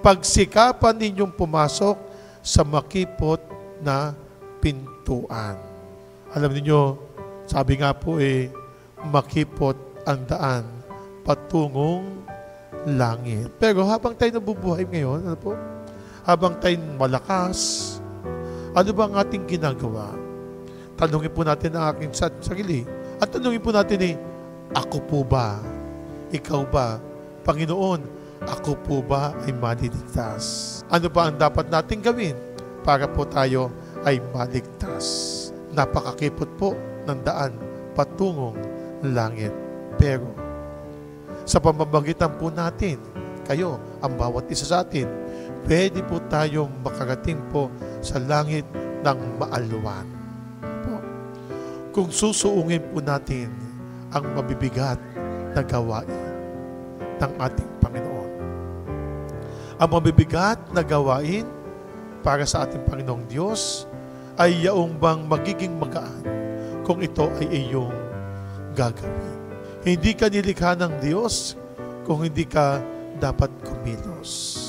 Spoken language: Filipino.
pagsikapan ninyong pumasok sa makipot na pintuan. Alam niyo, sabi nga po makipot ang daan patungong langit. Pero habang tayo nabubuhay ngayon, ano po? Habang tayo malakas, ano ba ang ating ginagawa? Tanungin po natin ang aking sarili. At tanungin po natin ako po ba? Ikaw ba? Panginoon, ako po ba ay maliligtas? Ano ba ang dapat nating gawin para po tayo ay maligtas? Napakakipot po ng daan patungong langit. Pero sa pamamagitan po natin, kayo, ang bawat isa sa atin, pwede po tayong makarating po sa langit ng maalwan. Po. Kung susuungin po natin ang mabibigat na gawain ng ating Panginoon. Ang mabibigat na gawain para sa ating Panginoong Diyos ay yaong bang magiging magaan kung ito ay iyong gagawin. Hindi ka nilikha ng Diyos kung hindi ka dapat kumilos.